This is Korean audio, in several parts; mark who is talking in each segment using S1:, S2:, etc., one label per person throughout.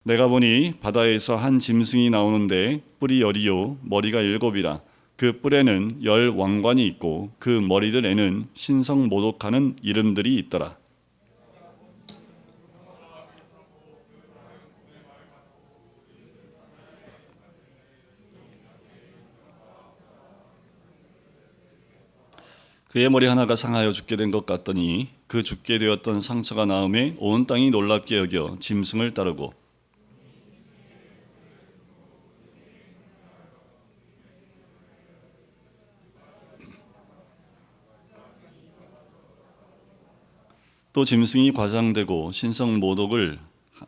S1: 내가 보니 바다에서 한 짐승이 나오는데 뿔이 10이요 머리가 7이라. 그 뿔에는 10 왕관이 있고 그 머리들에는 신성모독하는 이름들이 있더라. 그의 머리 하나가 상하여 죽게 된 것 같더니 그 죽게 되었던 상처가 나음에 온 땅이 놀랍게 여겨 짐승을 따르고 또 짐승이 과장되고 신성 모독을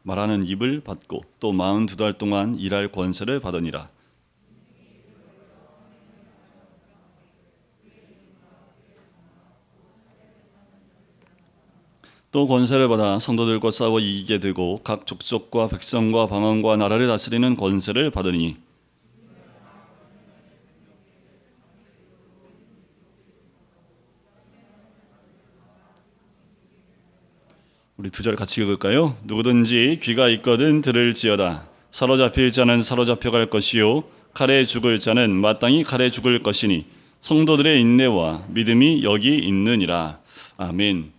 S1: 말하는 입을 받고 또 42달 동안 일할 권세를 받으니라. 또 권세를 받아 성도들과 싸워 이기게 되고 각 족속과 백성과 방언과 나라를 다스리는 권세를 받으니 우리 두 절 같이 읽을까요? 누구든지 귀가 있거든 들을지어다. 사로잡힐 자는 사로잡혀갈 것이요 칼에 죽을 자는 마땅히 칼에 죽을 것이니 성도들의 인내와 믿음이 여기 있느니라. 아멘.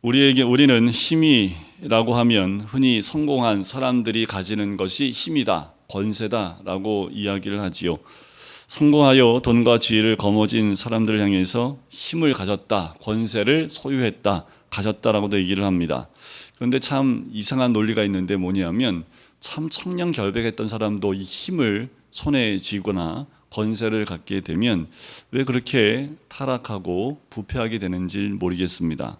S1: 우리는 힘이라고 하면 흔히 성공한 사람들이 가지는 것이 힘이다, 권세다라고 이야기를 하지요. 성공하여 돈과 지위를 거머쥔 사람들을 향해서 힘을 가졌다, 권세를 소유했다, 가졌다라고도 얘기를 합니다. 그런데 참 이상한 논리가 있는데 뭐냐면 참 청렴결백했던 사람도 이 힘을 손에 쥐거나 권세를 갖게 되면 왜 그렇게 타락하고 부패하게 되는지 모르겠습니다.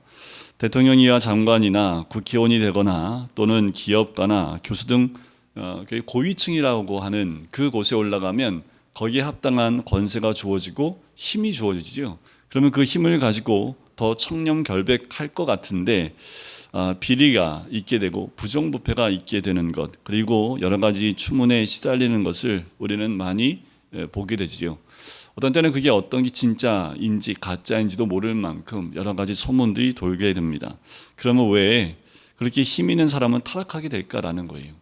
S1: 대통령이야 장관이나 국회의원이 되거나 또는 기업가나 교수 등 고위층이라고 하는 그곳에 올라가면 거기에 합당한 권세가 주어지고 힘이 주어지죠. 그러면 그 힘을 가지고 더 청렴결백할 것 같은데 비리가 있게 되고 부정부패가 있게 되는 것, 그리고 여러 가지 추문에 시달리는 것을 우리는 많이 보게 되지요. 어떤 때는 그게 어떤 게 진짜인지 가짜인지도 모를 만큼 여러 가지 소문들이 돌게 됩니다. 그러면 왜 그렇게 힘 있는 사람은 타락하게 될까라는 거예요.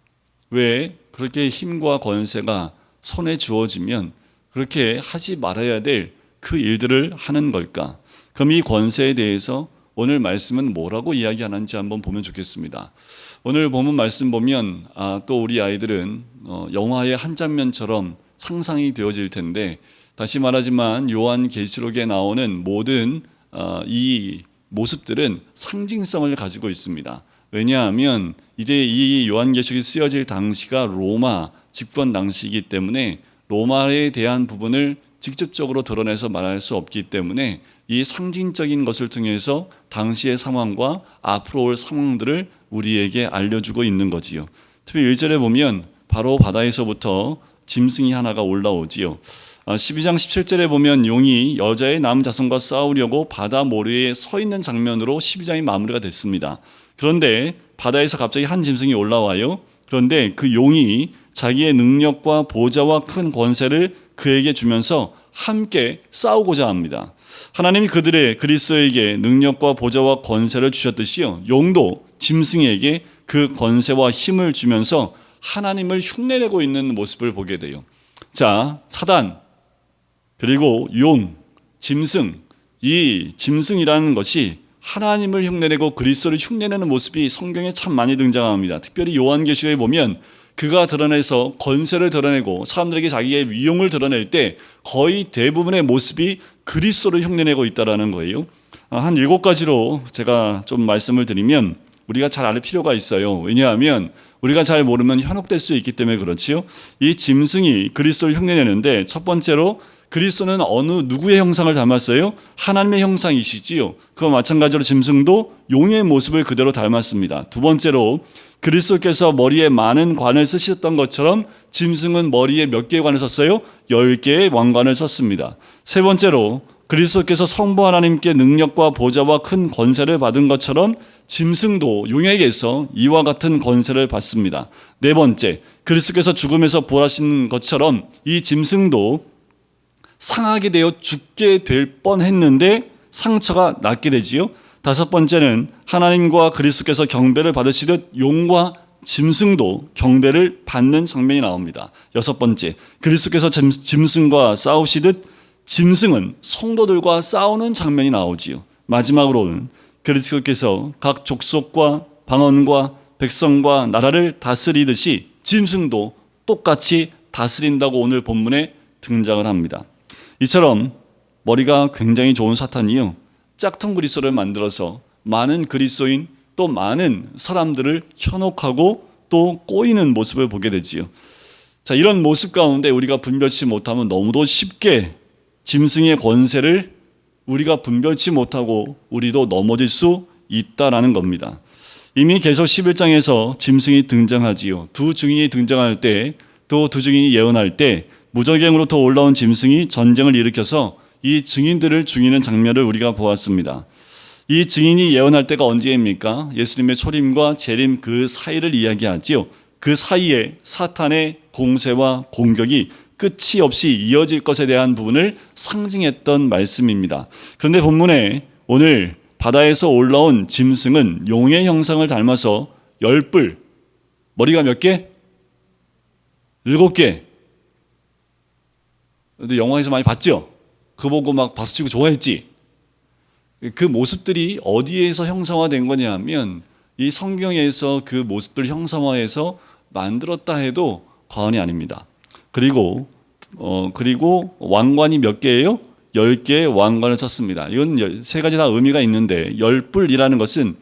S1: 왜 그렇게 힘과 권세가 손에 주어지면 그렇게 하지 말아야 될 그 일들을 하는 걸까? 그럼 이 권세에 대해서 오늘 말씀은 뭐라고 이야기하는지 한번 보면 좋겠습니다. 오늘 본문 말씀 보면 또 우리 아이들은 영화의 한 장면처럼 상상이 되어질 텐데, 다시 말하지만 요한계시록에 나오는 모든 이 모습들은 상징성을 가지고 있습니다. 왜냐하면 이제 이 요한계시록이 쓰여질 당시가 로마 집권 당시이기 때문에 로마에 대한 부분을 직접적으로 드러내서 말할 수 없기 때문에 이 상징적인 것을 통해서 당시의 상황과 앞으로 올 상황들을 우리에게 알려주고 있는 거지요. 특히 1절에 보면 바로 바다에서부터 짐승이 하나가 올라오지요. 12장 17절에 보면 용이 여자의 남자손과 싸우려고 바다 모래에 서 있는 장면으로 12장이 마무리가 됐습니다. 그런데 바다에서 갑자기 한 짐승이 올라와요. 그런데 그 용이 자기의 능력과 보좌와 큰 권세를 그에게 주면서 함께 싸우고자 합니다. 하나님이 그리스도에게 능력과 보좌와 권세를 주셨듯이요, 용도 짐승에게 그 권세와 힘을 주면서 하나님을 흉내내고 있는 모습을 보게 돼요. 자, 사단 그리고 용, 짐승, 이 짐승이라는 것이 하나님을 흉내내고 그리스도를 흉내내는 모습이 성경에 참 많이 등장합니다. 특별히 요한계시록에 보면 그가 드러내서 권세를 드러내고 사람들에게 자기의 위용을 드러낼 때 거의 대부분의 모습이 그리스도를 흉내내고 있다는 거예요. 한 7가지로 제가 좀 말씀을 드리면 우리가 잘 알 필요가 있어요. 왜냐하면 우리가 잘 모르면 현혹될 수 있기 때문에 그렇지요. 이 짐승이 그리스도를 흉내내는데, 첫 번째로 그리스도는 어느 누구의 형상을 닮았어요? 하나님의 형상이시지요. 그와 마찬가지로 짐승도 용의 모습을 그대로 닮았습니다. 두 번째로 그리스도께서 머리에 많은 관을 쓰셨던 것처럼 짐승은 머리에 몇 개의 관을 썼어요? 10개의 왕관을 썼습니다. 세 번째로 그리스도께서 성부 하나님께 능력과 보좌와 큰 권세를 받은 것처럼 짐승도 용에게서 이와 같은 권세를 받습니다. 네 번째, 그리스도께서 죽음에서 부활하신 것처럼 이 짐승도 상하게 되어 죽게 될 뻔했는데 상처가 낫게 되지요. 다섯 번째는 하나님과 그리스도께서 경배를 받으시듯 용과 짐승도 경배를 받는 장면이 나옵니다. 6번째, 그리스도께서 짐승과 싸우시듯 짐승은 성도들과 싸우는 장면이 나오지요. 마지막으로는 그리스도께서 각 족속과 방언과 백성과 나라를 다스리듯이 짐승도 똑같이 다스린다고 오늘 본문에 등장을 합니다. 이처럼 머리가 굉장히 좋은 사탄이요, 짝퉁 그리스도를 만들어서 많은 그리스도인 또 많은 사람들을 현혹하고 또 꼬이는 모습을 보게 되지요. 자, 이런 모습 가운데 우리가 분별치 못하면 너무도 쉽게 짐승의 권세를 우리가 분별치 못하고 우리도 넘어질 수 있다라는 겁니다. 이미 계속 11장에서 짐승이 등장하지요. 두 증인이 등장할 때, 또 두 증인이 예언할 때 무저갱으로부터 올라온 짐승이 전쟁을 일으켜서 이 증인들을 죽이는 장면을 우리가 보았습니다. 이 증인이 예언할 때가 언제입니까? 예수님의 초림과 재림 그 사이를 이야기하지요. 그 사이에 사탄의 공세와 공격이 끝이 없이 이어질 것에 대한 부분을 상징했던 말씀입니다. 그런데 본문에 오늘 바다에서 올라온 짐승은 용의 형상을 닮아서 10뿔, 머리가 몇 개? 7개. 근데 영화에서 많이 봤죠? 그거 보고 막 박수치고 좋아했지? 그 모습들이 어디에서 형상화된 거냐 하면 이 성경에서 그 모습들 형상화해서 만들었다 해도 과언이 아닙니다. 그리고 왕관이 몇 개예요? 10개의 왕관을 썼습니다. 이건 세 가지 다 의미가 있는데, 10뿔이라는 것은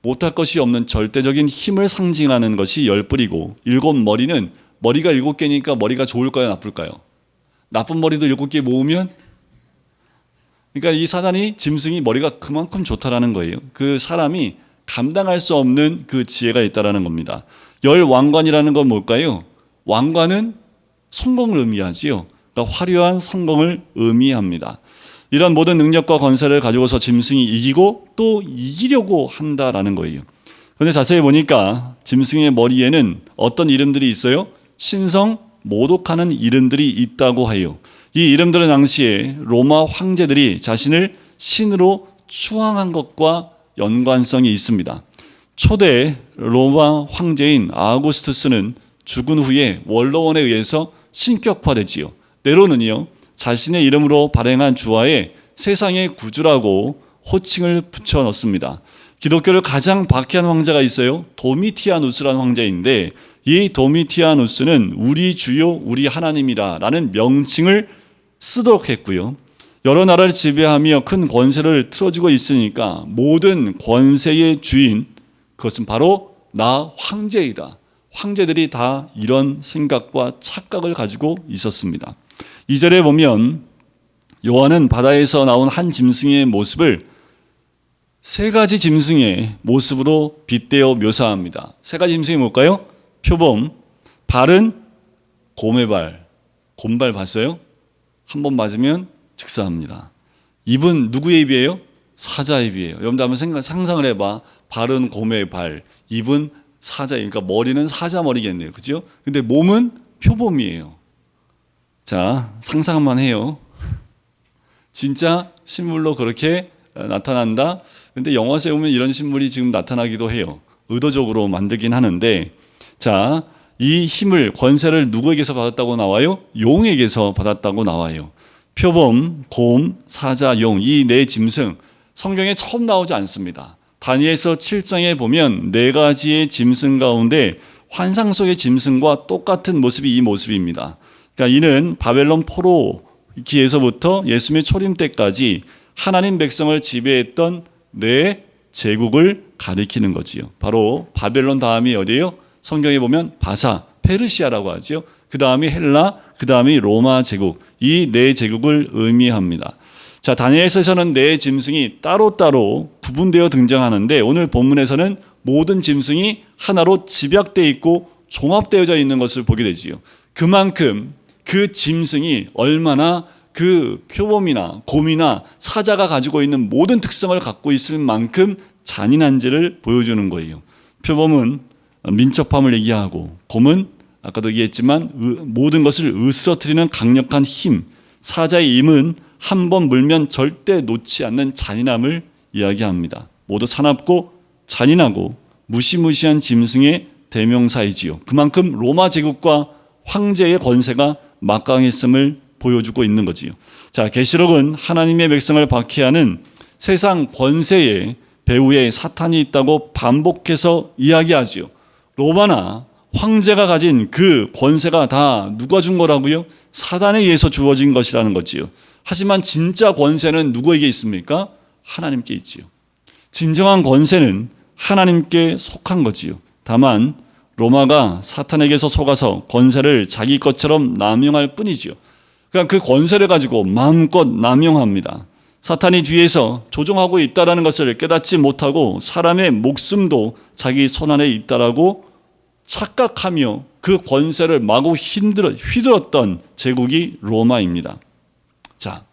S1: 못할 것이 없는 절대적인 힘을 상징하는 것이 10뿔이고, 7머리는 머리가 7개니까 머리가 좋을까요, 나쁠까요? 나쁜 머리도 7개 모으면, 그러니까 이 사단이, 짐승이 머리가 그만큼 좋다라는 거예요. 그 사람이 감당할 수 없는 그 지혜가 있다라는 겁니다. 10왕관이라는 건 뭘까요? 왕관은 성공을 의미하지요. 그러니까 화려한 성공을 의미합니다. 이런 모든 능력과 권세를 가지고서 짐승이 이기고 또 이기려고 한다라는 거예요. 그런데 자세히 보니까 짐승의 머리에는 어떤 이름들이 있어요? 신성 모독하는 이름들이 있다고 해요. 이 이름들은 당시에 로마 황제들이 자신을 신으로 추앙한 것과 연관성이 있습니다. 초대 로마 황제인 아우구스투스는 죽은 후에 원로원에 의해서 신격화되지요. 네로는요, 자신의 이름으로 발행한 주화에 세상의 구주라고 호칭을 붙여 넣습니다. 기독교를 가장 박해한 황제가 있어요. 도미티아누스라는 황제인데, 이 도미티아누스는 우리 주요 우리 하나님이라 라는 명칭을 쓰도록 했고요. 여러 나라를 지배하며 큰 권세를 틀어주고 있으니까 모든 권세의 주인, 그것은 바로 나 황제이다. 황제들이 다 이런 생각과 착각을 가지고 있었습니다. 2절에 보면 요한은 바다에서 나온 한 짐승의 모습을 세 가지 짐승의 모습으로 빗대어 묘사합니다. 세 가지 짐승이 뭘까요? 표범, 발은 곰의 발, 곰발 봤어요? 한 번 맞으면 즉사합니다. 입은 누구의 입이에요? 사자의 입이에요. 여러분들 한번 상상을 해봐. 발은 곰의 발, 입은 사자예요. 그러니까 머리는 사자 머리겠네요. 그죠? 근데 몸은 표범이에요. 자, 상상 한번 해요. 진짜 신물로 그렇게 나타난다? 근데 영화에서 보면 이런 신물이 지금 나타나기도 해요. 의도적으로 만들긴 하는데, 자, 이 힘을, 권세를 누구에게서 받았다고 나와요? 용에게서 받았다고 나와요. 표범, 곰, 사자, 용, 이 네 짐승, 성경에 처음 나오지 않습니다. 다니엘서 7장에 보면 네 가지의 짐승 가운데 환상 속의 짐승과 똑같은 모습이 이 모습입니다. 그러니까 이는 바벨론 포로기에서부터 예수님의 초림 때까지 하나님 백성을 지배했던 네 제국을 가리키는 거지요. 바로 바벨론 다음이 어디예요? 성경에 보면 바사, 페르시아라고 하죠. 그 다음이 헬라, 그 다음이 로마 제국, 이 네 제국을 의미합니다. 자, 다니엘서에서는 네 짐승이 따로따로 구분되어 등장하는데, 오늘 본문에서는 모든 짐승이 하나로 집약되어 있고 종합되어져 있는 것을 보게 되지요. 그만큼 그 짐승이 얼마나 그 표범이나 곰이나 사자가 가지고 있는 모든 특성을 갖고 있을 만큼 잔인한지를 보여주는 거예요. 표범은 민첩함을 얘기하고, 곰은 아까도 얘기했지만 모든 것을 으스러뜨리는 강력한 힘, 사자의 임은 한 번 물면 절대 놓지 않는 잔인함을 이야기합니다. 모두 사납고 잔인하고 무시무시한 짐승의 대명사이지요. 그만큼 로마 제국과 황제의 권세가 막강했음을 보여주고 있는 거지요. 자, 계시록은 하나님의 백성을 박해하는 세상 권세의 배후에 사탄이 있다고 반복해서 이야기하지요. 로마나 황제가 가진 그 권세가 다 누가 준 거라고요? 사단에 의해서 주어진 것이라는 거지요. 하지만 진짜 권세는 누구에게 있습니까? 하나님께 있지요. 진정한 권세는 하나님께 속한 거지요. 다만 로마가 사탄에게서 속아서 권세를 자기 것처럼 남용할 뿐이지요. 그러니까 그 권세를 가지고 마음껏 남용합니다. 사탄이 뒤에서 조종하고 있다는 것을 깨닫지 못하고 사람의 목숨도 자기 손안에 있다라고 착각하며 그 권세를 마구 휘둘렀던 제국이 로마입니다. 자,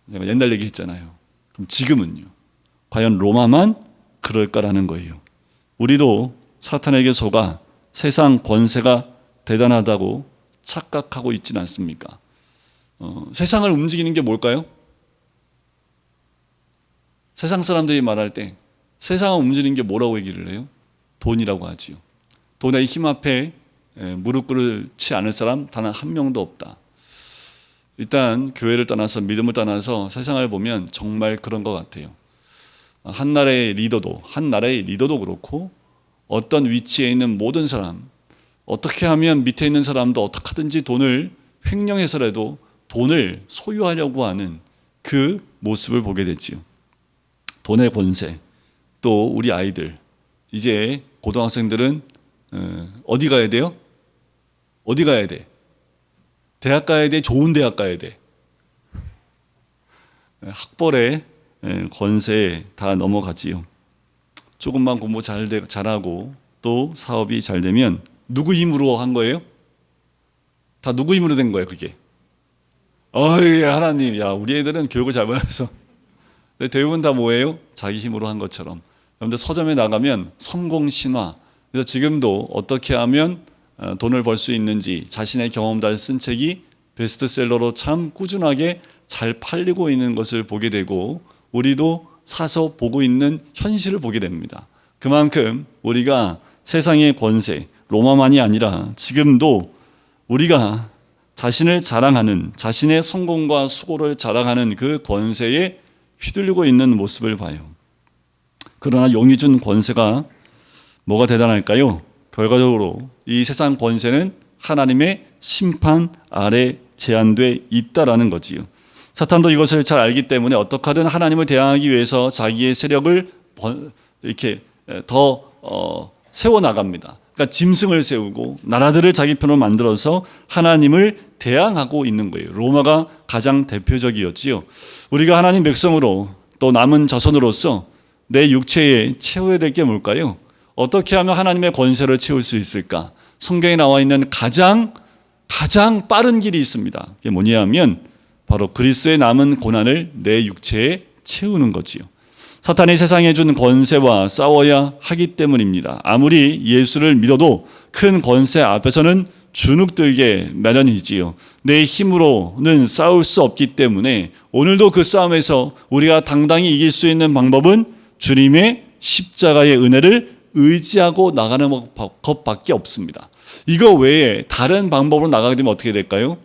S1: 내가 옛날 얘기했잖아요. 그럼 지금은요? 과연 로마만 그럴까라는 거예요. 우리도 사탄에게 속아 세상 권세가 대단하다고 착각하고 있지는 않습니까? 세상을 움직이는 게 뭘까요? 세상 사람들이 말할 때 세상을 움직이는 게 뭐라고 얘기를 해요? 돈이라고 하지요. 돈의 힘 앞에 무릎 꿇지 않을 사람 단 한 명도 없다. 일단 교회를 떠나서 믿음을 떠나서 세상을 보면 정말 그런 것 같아요. 한 나라의 리더도 그렇고 어떤 위치에 있는 모든 사람, 어떻게 하면 밑에 있는 사람도 어떻게 하든지 돈을 횡령해서라도 돈을 소유하려고 하는 그 모습을 보게 됐지요. 돈의 권세, 또 우리 아이들, 이제 고등학생들은 어디 가야 돼요? 어디 가야 돼? 대학 가야 돼? 좋은 대학 가야 돼? 학벌의 권세에 다 넘어가지요. 조금만 공부 잘하고 또 사업이 잘 되면 누구 힘으로 한 거예요? 다 누구 힘으로 된 거예요, 그게? 하나님, 우리 애들은 교육을 잘 받아서. 대부분 다 뭐예요? 자기 힘으로 한 것처럼. 여러분들 서점에 나가면 성공 신화. 그래서 지금도 어떻게 하면 돈을 벌 수 있는지 자신의 경험담을 쓴 책이 베스트셀러로 참 꾸준하게 잘 팔리고 있는 것을 보게 되고 우리도 사서 보고 있는 현실을 보게 됩니다. 그만큼 우리가 세상의 권세, 로마만이 아니라 지금도 우리가 자신을 자랑하는, 자신의 성공과 수고를 자랑하는 그 권세에 휘둘리고 있는 모습을 봐요. 그러나 용이 준 권세가 뭐가 대단할까요? 결과적으로 이 세상 권세는 하나님의 심판 아래 제한돼 있다라는 거지요. 사탄도 이것을 잘 알기 때문에 어떻게 하든 하나님을 대항하기 위해서 자기의 세력을 이렇게 더 세워나갑니다. 그러니까 짐승을 세우고 나라들을 자기 편으로 만들어서 하나님을 대항하고 있는 거예요. 로마가 가장 대표적이었지요. 우리가 하나님 백성으로 또 남은 자손으로서 내 육체에 채워야 될 게 뭘까요? 어떻게 하면 하나님의 권세를 채울 수 있을까? 성경에 나와 있는 가장 빠른 길이 있습니다. 그게 뭐냐면 바로 그리스도의 남은 고난을 내 육체에 채우는 거지요. 사탄이 세상에 준 권세와 싸워야 하기 때문입니다. 아무리 예수를 믿어도 큰 권세 앞에서는 주눅들게 마련이지요. 내 힘으로는 싸울 수 없기 때문에 오늘도 그 싸움에서 우리가 당당히 이길 수 있는 방법은 주님의 십자가의 은혜를 의지하고 나가는 것밖에 없습니다. 이거 외에 다른 방법으로 나가게 되면 어떻게 될까요?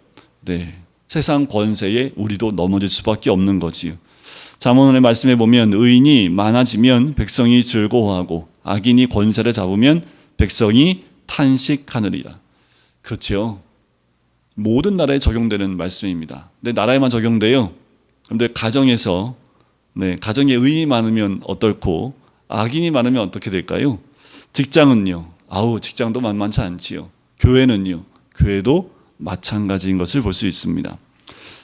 S1: 세상 권세에 우리도 넘어질 수밖에 없는 거지요. 잠언의 말씀에 보면 의인이 많아지면 백성이 즐거워하고 악인이 권세를 잡으면 백성이 탄식하느니라. 그렇죠. 모든 나라에 적용되는 말씀입니다. 근데 나라에만 적용돼요. 그런데 가정에서 가정에 의인이 많으면 어떨고 악인이 많으면 어떻게 될까요? 직장은요. 직장도 만만치 않지요. 교회는요. 교회도 마찬가지인 것을 볼 수 있습니다.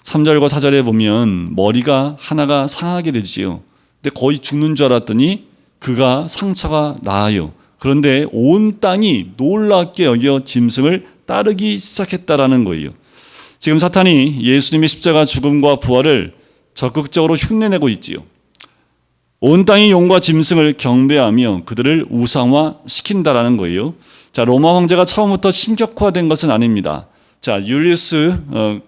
S1: 3절과 4절에 보면 머리가 하나가 상하게 되지요. 근데 거의 죽는 줄 알았더니 그가 상처가 나아요. 그런데 온 땅이 놀랍게 여겨 짐승을 따르기 시작했다라는 거예요. 지금 사탄이 예수님의 십자가 죽음과 부활을 적극적으로 흉내내고 있지요. 온 땅이 용과 짐승을 경배하며 그들을 우상화시킨다라는 거예요. 자, 로마 황제가 처음부터 신격화된 것은 아닙니다. 자, 율리우스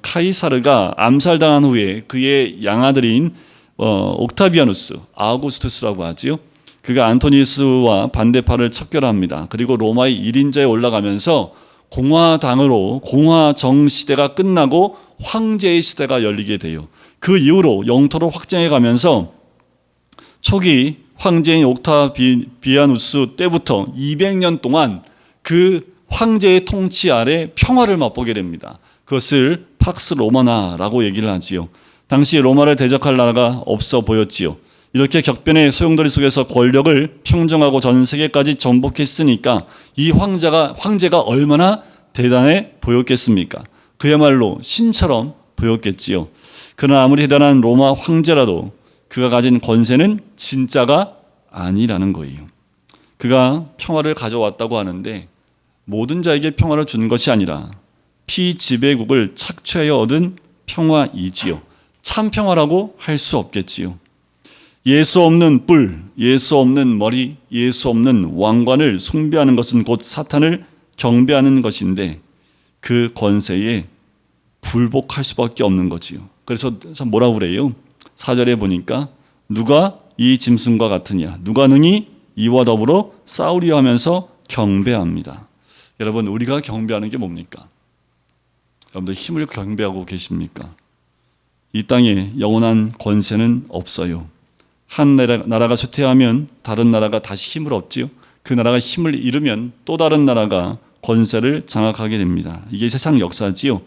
S1: 카이사르가 암살당한 후에 그의 양아들인 옥타비아누스, 아우구스투스라고 하지요. 그가 안토니우스와 반대파를 척결합니다. 그리고 로마의 1인자에 올라가면서 공화당으로 공화정 시대가 끝나고 황제의 시대가 열리게 돼요. 그 이후로 영토를 확장해 가면서 초기 황제인 옥타비아누스 때부터 200년 동안 그 황제의 통치 아래 평화를 맛보게 됩니다. 그것을 팍스 로마나라고 얘기를 하지요. 당시 로마를 대적할 나라가 없어 보였지요. 이렇게 격변의 소용돌이 속에서 권력을 평정하고 전 세계까지 전복했으니까 이 황제가 얼마나 대단해 보였겠습니까? 그야말로 신처럼 보였겠지요. 그러나 아무리 대단한 로마 황제라도 그가 가진 권세는 진짜가 아니라는 거예요. 그가 평화를 가져왔다고 하는데 모든 자에게 평화를 주는 것이 아니라 피지배국을 착취하여 얻은 평화이지요. 참 평화라고 할 수 없겠지요. 예수 없는 뿔, 예수 없는 머리, 예수 없는 왕관을 숭배하는 것은 곧 사탄을 경배하는 것인데 그 권세에 굴복할 수밖에 없는 거지요. 그래서 뭐라고 그래요? 4절에 보니까 누가 이 짐승과 같으냐, 누가 능히 이와 더불어 싸우려 하면서 경배합니다. 여러분, 우리가 경배하는 게 뭡니까? 여러분들 힘을 경배하고 계십니까? 이 땅에 영원한 권세는 없어요. 한 나라가 쇠퇴하면 다른 나라가 다시 힘을 얻지요. 그 나라가 힘을 잃으면 또 다른 나라가 권세를 장악하게 됩니다. 이게 세상 역사지요.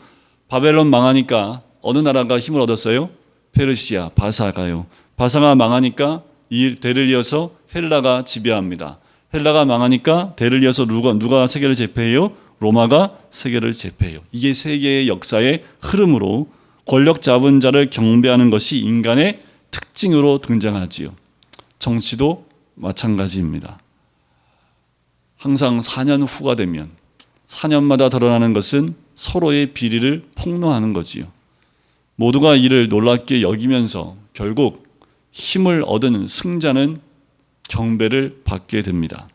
S1: 바벨론 망하니까 어느 나라가 힘을 얻었어요? 페르시아, 바사가요. 바사가 망하니까 이 대를 이어서 헬라가 지배합니다. 헬라가 망하니까 대를 이어서 누가 세계를 제패해요? 로마가 세계를 제패해요. 이게 세계의 역사의 흐름으로 권력 잡은 자를 경배하는 것이 인간의 특징으로 등장하지요. 정치도 마찬가지입니다. 항상 4년 후가 되면 4년마다 드러나는 것은 서로의 비리를 폭로하는 거지요. 모두가 이를 놀랍게 여기면서 결국 힘을 얻은 승자는 경배를 받게 됩니다.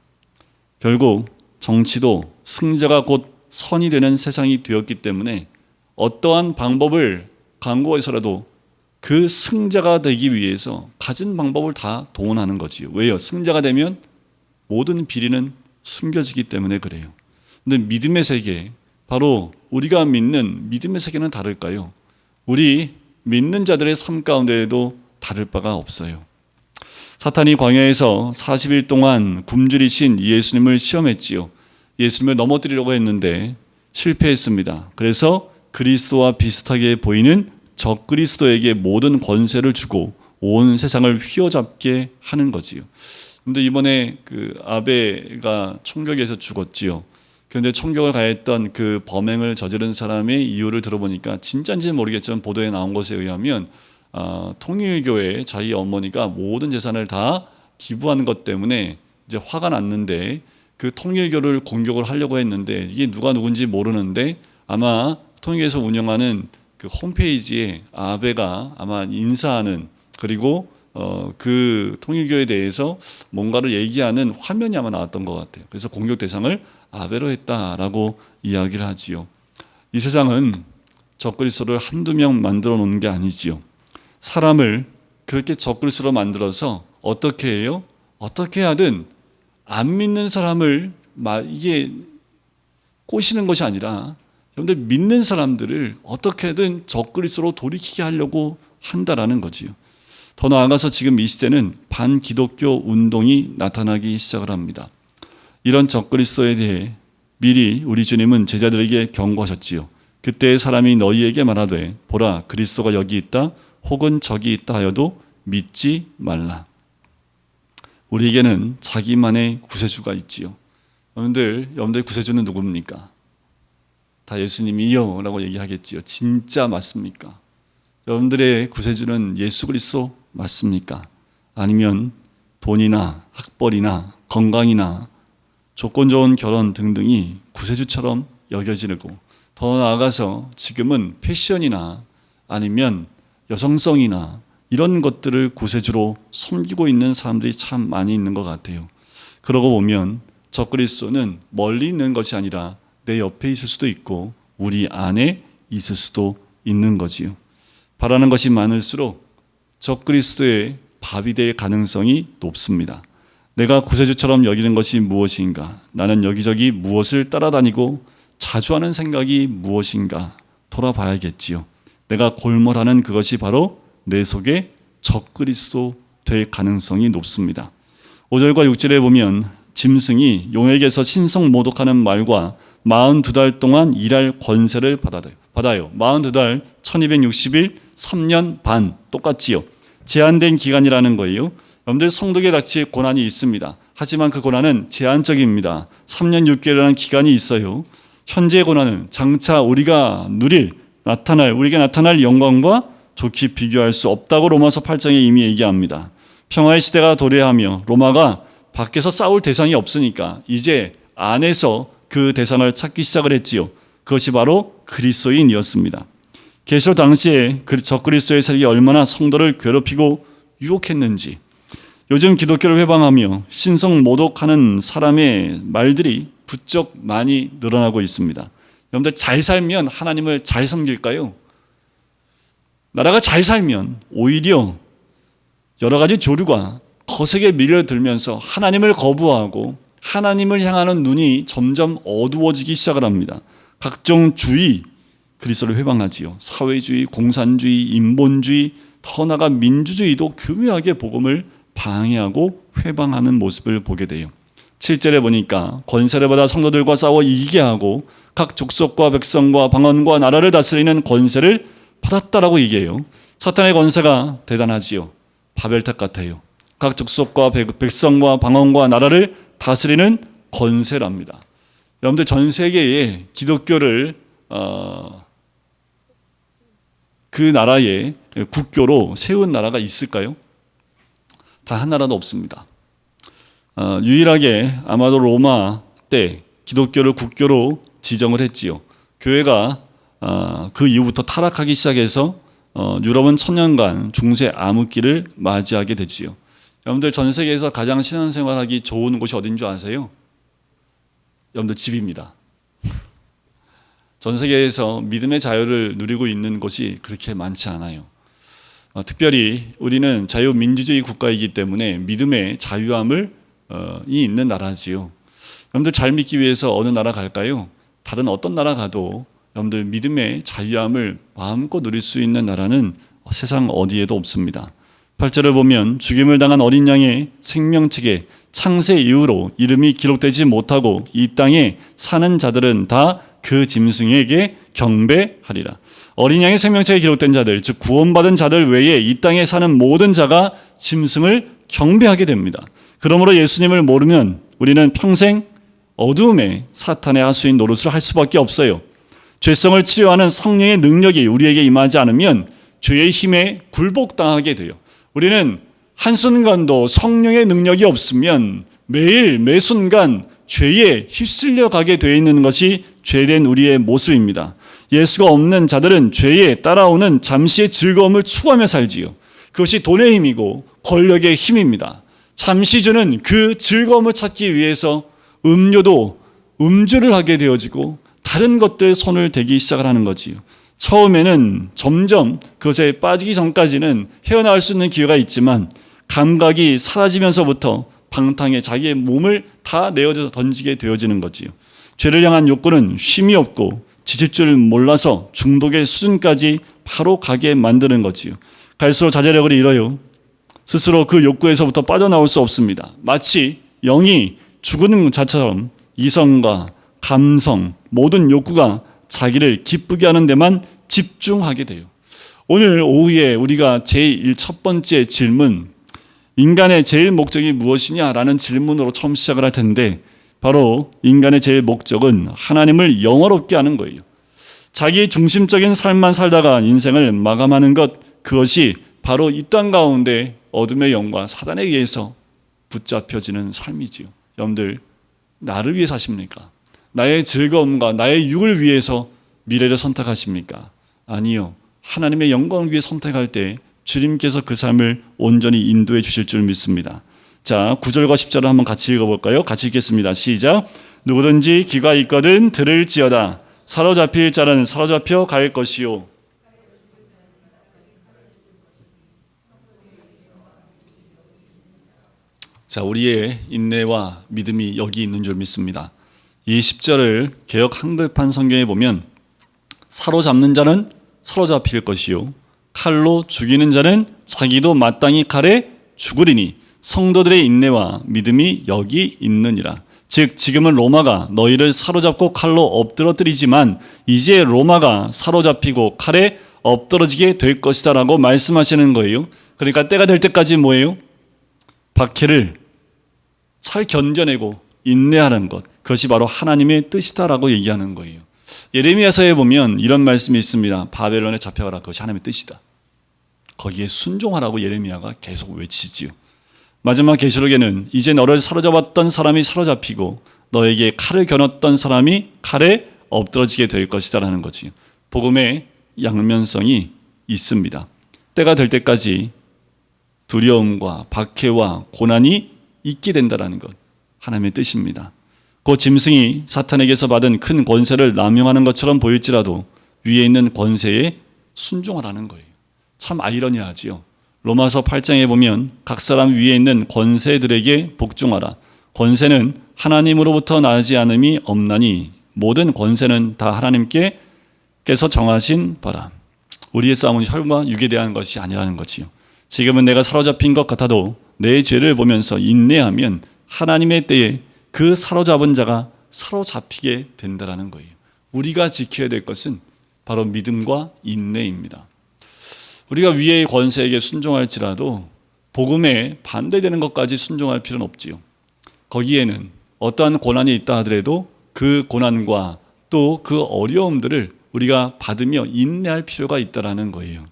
S1: 결국 정치도 승자가 곧 선이 되는 세상이 되었기 때문에 어떠한 방법을 강구해서라도 그 승자가 되기 위해서 가진 방법을 다 동원하는 거지요. 왜요? 승자가 되면 모든 비리는 숨겨지기 때문에 그래요. 근데 믿음의 세계, 바로 우리가 믿는 믿음의 세계는 다를까요? 우리 믿는 자들의 삶 가운데에도 다를 바가 없어요. 사탄이 광야에서 40일 동안 굶주리신 예수님을 시험했지요. 예수님을 넘어뜨리려고 했는데 실패했습니다. 그래서 그리스도와 비슷하게 보이는 적그리스도에게 모든 권세를 주고 온 세상을 휘어잡게 하는 거지요. 근데 이번에 그 아베가 총격에서 죽었지요. 그런데 총격을 가했던 그 범행을 저지른 사람의 이유를 들어보니까 진짜인지는 모르겠지만 보도에 나온 것에 의하면 통일교회 자기 어머니가 모든 재산을 다 기부한 것 때문에 이제 화가 났는데 그 통일교를 공격을 하려고 했는데 이게 누가 누군지 모르는데 아마 통일교에서 운영하는 그 홈페이지에 아베가 아마 인사하는 그리고 그 통일교에 대해서 뭔가를 얘기하는 화면이 아마 나왔던 것 같아요. 그래서 공격 대상을 아베로 했다라고 이야기를 하지요. 이 세상은 적그리스도를 한두 명 만들어 놓은 게 아니지요. 사람을 그렇게 적그리스도로 만들어서 어떻게 해요? 어떻게 하든 안 믿는 사람을 이게 꼬시는 것이 아니라 여러분들 믿는 사람들을 어떻게든 적그리스도로 돌이키게 하려고 한다라는 거지요. 더 나아가서 지금 이 시대는 반기독교 운동이 나타나기 시작을 합니다. 이런 적그리스도에 대해 미리 우리 주님은 제자들에게 경고하셨지요. 그때의 사람이 너희에게 말하되 보라 그리스도가 여기 있다 혹은 저기 있다 하여도 믿지 말라. 우리에게는 자기만의 구세주가 있지요. 여러분들 구세주는 누굽니까? 다 예수님이요 라고 얘기하겠지요. 진짜 맞습니까? 여러분들의 구세주는 예수 그리스도 맞습니까? 아니면 돈이나 학벌이나 건강이나 조건 좋은 결혼 등등이 구세주처럼 여겨지고 더 나아가서 지금은 패션이나 아니면 여성성이나 이런 것들을 구세주로 섬기고 있는 사람들이 참 많이 있는 것 같아요. 그러고 보면 적그리스도는 멀리 있는 것이 아니라 내 옆에 있을 수도 있고 우리 안에 있을 수도 있는 거지요. 바라는 것이 많을수록 적그리스도의 밥이 될 가능성이 높습니다. 내가 구세주처럼 여기는 것이 무엇인가? 나는 여기저기 무엇을 따라다니고 자주 하는 생각이 무엇인가? 돌아봐야겠지요. 내가 골몰하는 그것이 바로 내 속에 적그리스도 될 가능성이 높습니다. 5절과 6절에 보면 짐승이 용에게서 신성모독하는 말과 42달 동안 일할 권세를 받아요. 42달 1260일 3년 반 똑같지요. 제한된 기간이라는 거예요. 여러분들 성도에게 닥칠 고난이 있습니다. 하지만 그 고난은 제한적입니다. 3년 6개월이라는 기간이 있어요. 현재의 고난은 장차 우리에게 나타날 영광과 좋게 비교할 수 없다고 로마서 8장에 이미 얘기합니다. 평화의 시대가 도래하며 로마가 밖에서 싸울 대상이 없으니까 이제 안에서 그 대상을 찾기 시작을 했지요. 그것이 바로 그리스도인이었습니다. 계시록 당시에 적그리스도의 세력이 얼마나 성도를 괴롭히고 유혹했는지, 요즘 기독교를 회방하며 신성 모독하는 사람의 말들이 부쩍 많이 늘어나고 있습니다. 여러분들 잘 살면 하나님을 잘 섬길까요? 나라가 잘 살면 오히려 여러 가지 조류가 거세게 밀려들면서 하나님을 거부하고 하나님을 향하는 눈이 점점 어두워지기 시작을 합니다. 각종 주의, 그리스도를 회방하지요. 사회주의, 공산주의, 인본주의, 더 나아가 민주주의도 교묘하게 복음을 방해하고 회방하는 모습을 보게 돼요. 7절에 보니까 권세를 받아 성도들과 싸워 이기게 하고 각 족속과 백성과 방언과 나라를 다스리는 권세를 받았다라고 얘기해요. 사탄의 권세가 대단하지요. 바벨탑 같아요. 각 족속과 백성과 방언과 나라를 다스리는 권세랍니다. 여러분들 전 세계에 기독교를 그 나라의 국교로 세운 나라가 있을까요? 다 한 나라도 없습니다. 유일하게 아마도 로마 때 기독교를 국교로 지정을 했지요. 교회가 그 이후부터 타락하기 시작해서 유럽은 천년간 중세 암흑기를 맞이하게 됐지요. 여러분들 전 세계에서 가장 신앙생활하기 좋은 곳이 어딘 줄 아세요? 여러분들 집입니다. 전 세계에서 믿음의 자유를 누리고 있는 곳이 그렇게 많지 않아요. 특별히 우리는 자유민주주의 국가이기 때문에 믿음의 자유함을 있는 나라지요. 여러분들 잘 믿기 위해서 어느 나라 갈까요? 다른 어떤 나라 가도 여러분들 믿음의 자유함을 마음껏 누릴 수 있는 나라는 세상 어디에도 없습니다. 8절을 보면 죽임을 당한 어린 양의 생명책에 창세 이후로 이름이 기록되지 못하고 이 땅에 사는 자들은 다 그 짐승에게 경배하리라. 어린 양의 생명책에 기록된 자들, 즉 구원받은 자들 외에 이 땅에 사는 모든 자가 짐승을 경배하게 됩니다. 그러므로 예수님을 모르면 우리는 평생 어두움에 사탄의 하수인 노릇을 할 수밖에 없어요. 죄성을 치료하는 성령의 능력이 우리에게 임하지 않으면 죄의 힘에 굴복당하게 돼요. 우리는 한순간도 성령의 능력이 없으면 매일 매순간 죄에 휩쓸려 가게 되어 있는 것이 죄된 우리의 모습입니다. 예수가 없는 자들은 죄에 따라오는 잠시의 즐거움을 추구하며 살지요. 그것이 돈의 힘이고 권력의 힘입니다. 잠시 주는 그 즐거움을 찾기 위해서 음주를 하게 되어지고 다른 것들에 손을 대기 시작을 하는 거지요. 처음에는 점점 그것에 빠지기 전까지는 헤어나올 수 있는 기회가 있지만 감각이 사라지면서부터 방탕에 자기의 몸을 다 내어져 던지게 되어지는 거지요. 죄를 향한 욕구는 쉼이 없고 지칠 줄 몰라서 중독의 수준까지 바로 가게 만드는 거지요. 갈수록 자제력을 잃어요. 스스로 그 욕구에서부터 빠져나올 수 없습니다. 마치 영이 죽은 자처럼 이성과 감성, 모든 욕구가 자기를 기쁘게 하는 데만 집중하게 돼요. 오늘 오후에 우리가 첫 번째 질문, 인간의 제일 목적이 무엇이냐라는 질문으로 처음 시작을 할 텐데, 바로 인간의 제일 목적은 하나님을 영화롭게 하는 거예요. 자기 중심적인 삶만 살다가 인생을 마감하는 것, 그것이 바로 이 땅 가운데 어둠의 영과 사단에 의해서 붙잡혀지는 삶이지요. 여러분들 나를 위해 사십니까? 나의 즐거움과 나의 육을 위해서 미래를 선택하십니까? 아니요. 하나님의 영광을 위해 선택할 때 주님께서 그 삶을 온전히 인도해 주실 줄 믿습니다. 자, 9절과 10절을 한번 같이 읽어볼까요? 같이 읽겠습니다. 시작. 누구든지 귀가 있거든 들을지어다. 사로잡힐 자는 사로잡혀 갈 것이요. 자, 우리의 인내와 믿음이 여기 있는 줄 믿습니다. 이 10절을 개역 한글판 성경에 보면 사로잡는 자는 사로잡힐 것이요 칼로 죽이는 자는 자기도 마땅히 칼에 죽으리니 성도들의 인내와 믿음이 여기 있느니라. 즉 지금은 로마가 너희를 사로잡고 칼로 엎드러뜨리지만 이제 로마가 사로잡히고 칼에 엎드러지게 될 것이다 라고 말씀하시는 거예요. 그러니까 때가 될 때까지 뭐예요? 박해를 잘 견뎌내고 인내하는 것, 그것이 바로 하나님의 뜻이다라고 얘기하는 거예요. 예레미야서에 보면 이런 말씀이 있습니다. 바벨론에 잡혀가라, 그것이 하나님의 뜻이다. 거기에 순종하라고 예레미야가 계속 외치지요. 마지막 계시록에는 이제 너를 사로잡았던 사람이 사로잡히고 너에게 칼을 겨눴던 사람이 칼에 엎드러지게 될 것이다 라는 거지요. 복음의 양면성이 있습니다. 때가 될 때까지 두려움과 박해와 고난이 있게 된다는 것, 하나님의 뜻입니다. 그 짐승이 사탄에게서 받은 큰 권세를 남용하는 것처럼 보일지라도 위에 있는 권세에 순종하라는 거예요. 참 아이러니하지요. 로마서 8장에 보면 각 사람 위에 있는 권세들에게 복종하라. 권세는 하나님으로부터 나지 않음이 없나니 모든 권세는 다 하나님께서 정하신 바라. 우리의 싸움은 혈과 육에 대한 것이 아니라는 거지요. 지금은 내가 사로잡힌 것 같아도 내 죄를 보면서 인내하면 하나님의 때에 그 사로잡은 자가 사로잡히게 된다는 거예요. 우리가 지켜야 될 것은 바로 믿음과 인내입니다. 우리가 위의 권세에게 순종할지라도 복음에 반대되는 것까지 순종할 필요는 없지요. 거기에는 어떠한 고난이 있다 하더라도 그 고난과 또 그 어려움들을 우리가 받으며 인내할 필요가 있다는 거예요.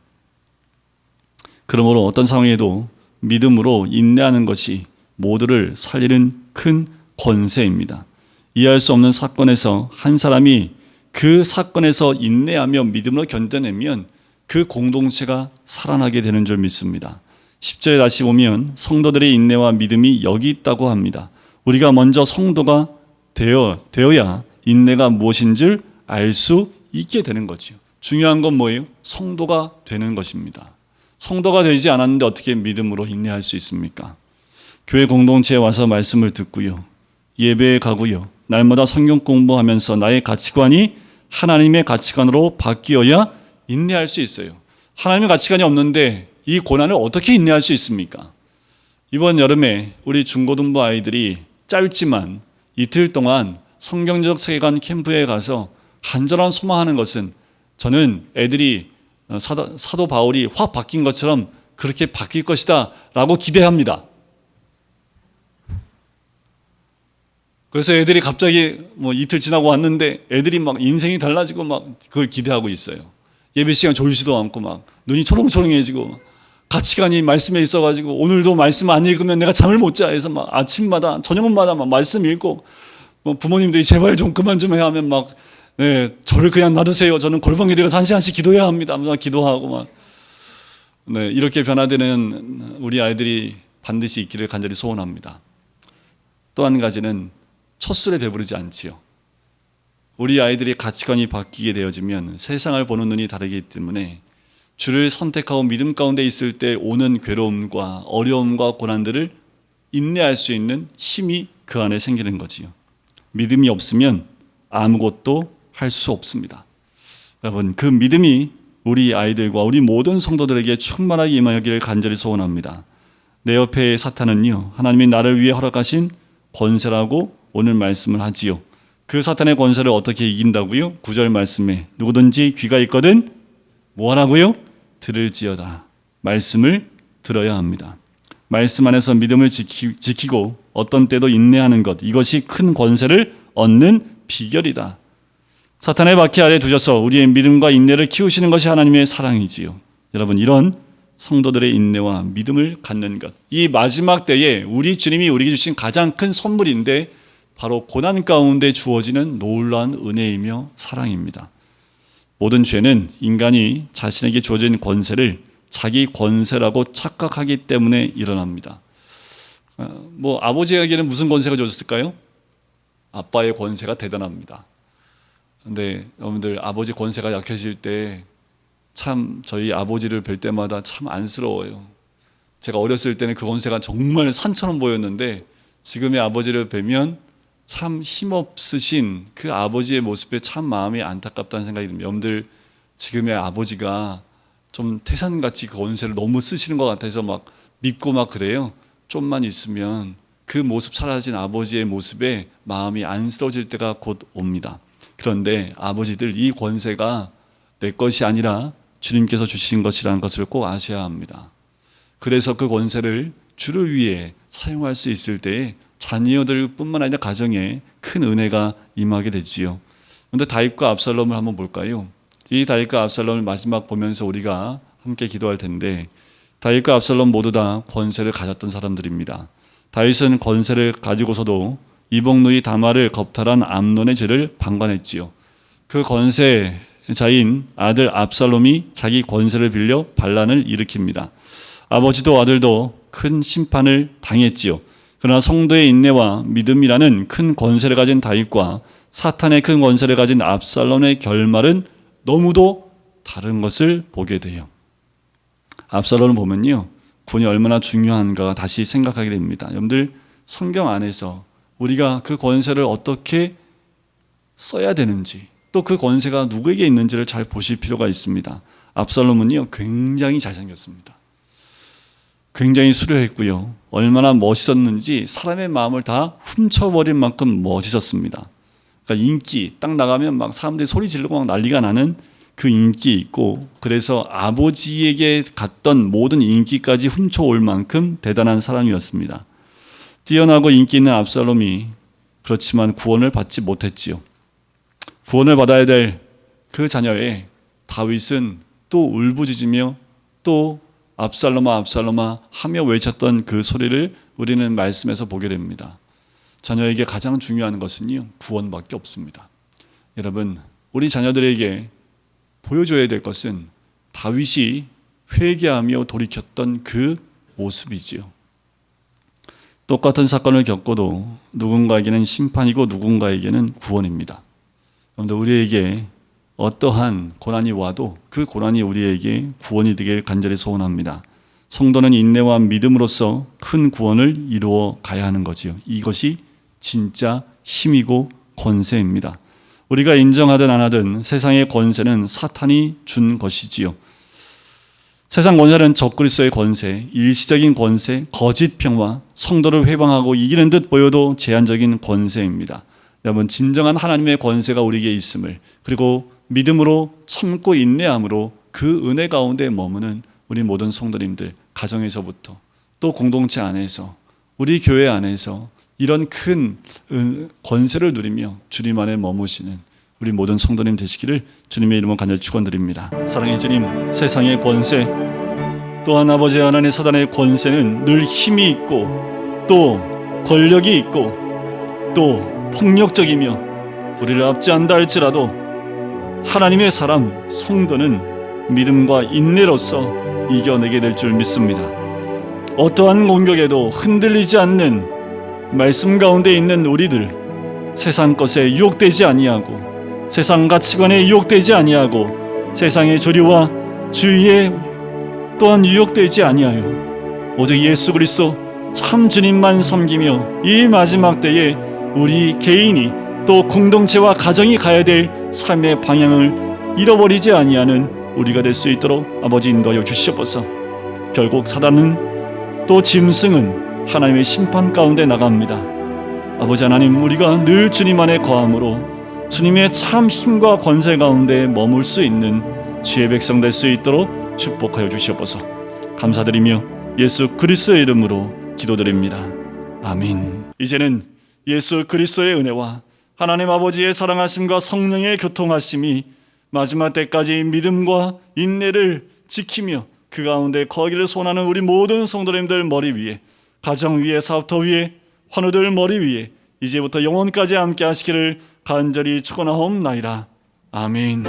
S1: 그러므로 어떤 상황에도 믿음으로 인내하는 것이 모두를 살리는 큰 권세입니다. 이해할 수 없는 사건에서 한 사람이 그 사건에서 인내하며 믿음으로 견뎌내면 그 공동체가 살아나게 되는 줄 믿습니다. 10절에 다시 보면 성도들의 인내와 믿음이 여기 있다고 합니다. 우리가 먼저 성도가 되어야 인내가 무엇인 줄 알 수 있게 되는 거죠. 중요한 건 뭐예요? 성도가 되는 것입니다. 성도가 되지 않았는데 어떻게 믿음으로 인내할 수 있습니까? 교회 공동체에 와서 말씀을 듣고요, 예배에 가고요, 날마다 성경 공부하면서 나의 가치관이 하나님의 가치관으로 바뀌어야 인내할 수 있어요. 하나님의 가치관이 없는데 이 고난을 어떻게 인내할 수 있습니까? 이번 여름에 우리 중고등부 아이들이 짧지만 이틀 동안 성경적 세계관 캠프에 가서 간절한 소망하는 것은 저는 애들이 사도 바울이 확 바뀐 것처럼 그렇게 바뀔 것이다 라고 기대합니다. 그래서 애들이 갑자기 이틀 지나고 왔는데 애들이 막 인생이 달라지고 막 그걸 기대하고 있어요. 예배 시간 졸지도 않고 막 눈이 초롱초롱해지고 가치관이 말씀에 있어가지고 오늘도 말씀 안 읽으면 내가 잠을 못 자 해서 막 아침마다 저녁마다 막 말씀 읽고 부모님들이 제발 좀 그만 좀 해야 하면 막 저를 그냥 놔두세요. 저는 골방에 들어가서 1시간씩 기도해야 합니다. 막 기도하고 막 이렇게 변화되는 우리 아이들이 반드시 있기를 간절히 소원합니다. 또 한 가지는 첫 술에 배부르지 않지요. 우리 아이들이 가치관이 바뀌게 되어지면 세상을 보는 눈이 다르기 때문에 주를 선택하고 믿음 가운데 있을 때 오는 괴로움과 어려움과 고난들을 인내할 수 있는 힘이 그 안에 생기는 거지요. 믿음이 없으면 아무것도 할 수 없습니다. 여러분, 그 믿음이 우리 아이들과 우리 모든 성도들에게 충만하게 임하기를 간절히 소원합니다. 내 옆에 사탄은요, 하나님이 나를 위해 허락하신 권세라고 오늘 말씀을 하지요. 그 사탄의 권세를 어떻게 이긴다고요? 9절 말씀에 누구든지 귀가 있거든 뭐하라고요? 들을지어다. 말씀을 들어야 합니다. 말씀 안에서 믿음을 지키고 어떤 때도 인내하는 것, 이것이 큰 권세를 얻는 비결이다. 사탄의 박해 아래 두셔서 우리의 믿음과 인내를 키우시는 것이 하나님의 사랑이지요. 여러분, 이런 성도들의 인내와 믿음을 갖는 것, 이 마지막 때에 우리 주님이 우리에게 주신 가장 큰 선물인데 바로 고난 가운데 주어지는 놀라운 은혜이며 사랑입니다. 모든 죄는 인간이 자신에게 주어진 권세를 자기 권세라고 착각하기 때문에 일어납니다. 아버지에게는 무슨 권세가 주어졌을까요? 아빠의 권세가 대단합니다. 근데 여러분들, 아버지 권세가 약해질 때 참 저희 아버지를 뵐 때마다 참 안쓰러워요.
S2: 제가 어렸을 때는 그 권세가 정말 산처럼 보였는데 지금의 아버지를 뵈면 참 힘없으신 그 아버지의 모습에 참 마음이 안타깝다는 생각이 듭니다. 여러분들 지금의 아버지가 좀 태산같이 그 권세를 너무 쓰시는 것 같아서 막 믿고 막 그래요. 좀만 있으면 그 모습 사라진 아버지의 모습에 마음이 안쓰러질 때가 곧 옵니다. 그런데 아버지들, 이 권세가 내 것이 아니라 주님께서 주신 것이라는 것을 꼭 아셔야 합니다. 그래서 그 권세를 주를 위해 사용할 수 있을 때에 자녀들 뿐만 아니라 가정에 큰 은혜가 임하게 되지요. 그런데 다윗과 압살롬을 한번 볼까요? 이 다윗과 압살롬을 마지막 보면서 우리가 함께 기도할 텐데, 다윗과 압살롬 모두 다 권세를 가졌던 사람들입니다. 다윗은 권세를 가지고서도 이복누이 다말을 겁탈한 암논의 죄를 방관했지요. 그 권세자인 아들 압살롬이 자기 권세를 빌려 반란을 일으킵니다. 아버지도 아들도 큰 심판을 당했지요. 그러나 성도의 인내와 믿음이라는 큰 권세를 가진 다윗과 사탄의 큰 권세를 가진 압살롬의 결말은 너무도 다른 것을 보게 돼요. 압살롬을 보면요, 군이 얼마나 중요한가 다시 생각하게 됩니다. 여러분들 성경 안에서 우리가 그 권세를 어떻게 써야 되는지, 또 그 권세가 누구에게 있는지를 잘 보실 필요가 있습니다. 압살롬은요, 굉장히 잘생겼습니다. 굉장히 수려했고요, 얼마나 멋있었는지 사람의 마음을 다 훔쳐버린 만큼 멋있었습니다. 그러니까 인기 딱 나가면 막 사람들이 소리 지르고 막 난리가 나는 그 인기 있고, 그래서 아버지에게 갔던 모든 인기까지 훔쳐올 만큼 대단한 사람이었습니다. 뛰어나고 인기 있는 압살롬이 그렇지만 구원을 받지 못했지요. 구원을 받아야 될 그 자녀의 다윗은 또 울부짖으며 또 압살롬아 압살롬아 하며 외쳤던 그 소리를 우리는 말씀에서 보게 됩니다. 자녀에게 가장 중요한 것은요, 구원밖에 없습니다. 여러분, 우리 자녀들에게 보여줘야 될 것은 다윗이 회개하며 돌이켰던 그 모습이지요. 똑같은 사건을 겪어도 누군가에게는 심판이고 누군가에게는 구원입니다. 그런데 우리에게 어떠한 고난이 와도 그 고난이 우리에게 구원이 되길 간절히 소원합니다. 성도는 인내와 믿음으로써 큰 구원을 이루어 가야 하는 거지요. 이것이 진짜 힘이고 권세입니다. 우리가 인정하든 안 하든 세상의 권세는 사탄이 준 것이지요. 세상 권세는 적그리스도의 권세, 일시적인 권세, 거짓 평화, 성도를 회방하고 이기는 듯 보여도 제한적인 권세입니다. 여러분, 진정한 하나님의 권세가 우리에게 있음을, 그리고 믿음으로 참고 인내함으로 그 은혜 가운데 머무는 우리 모든 성도님들, 가정에서부터 또 공동체 안에서, 우리 교회 안에서 이런 큰 권세를 누리며 주님 안에 머무시는 우리 모든 성도님 되시기를 주님의 이름으로 간절히 축원드립니다. 사랑의 주님, 세상의 권세, 또한 아버지 하나님 사단의 권세는 늘 힘이 있고 또 권력이 있고 또 폭력적이며 우리를 압제한다 할지라도 하나님의 사람, 성도는 믿음과 인내로서 이겨내게 될 줄 믿습니다. 어떠한 공격에도 흔들리지 않는 말씀 가운데 있는 우리들, 세상 것에 유혹되지 아니하고 세상 가치관에 유혹되지 아니하고 세상의 조류와 주의에 또한 유혹되지 아니하여 오직 예수 그리스도 참 주님만 섬기며 이 마지막 때에 우리 개인이 또 공동체와 가정이 가야 될 삶의 방향을 잃어버리지 아니하는 우리가 될 수 있도록 아버지 인도하여 주시옵소서. 결국 사단은 또 짐승은 하나님의 심판 가운데 나갑니다. 아버지 하나님, 우리가 늘 주님 안에 거함으로 주님의 참 힘과 권세 가운데 머물 수 있는 주의 백성 될 수 있도록 축복하여 주시옵소서. 감사드리며 예수 그리스도의 이름으로 기도드립니다. 아멘. 이제는 예수 그리스도의 은혜와 하나님 아버지의 사랑하심과 성령의 교통하심이 마지막 때까지 믿음과 인내를 지키며 그 가운데 거기를 소원하는 우리 모든 성도님들 머리 위에, 가정 위에, 사업터 위에, 환우들 머리 위에 이제부터 영원까지 함께 하시기를 간절히 축원하옵나이다. 아멘.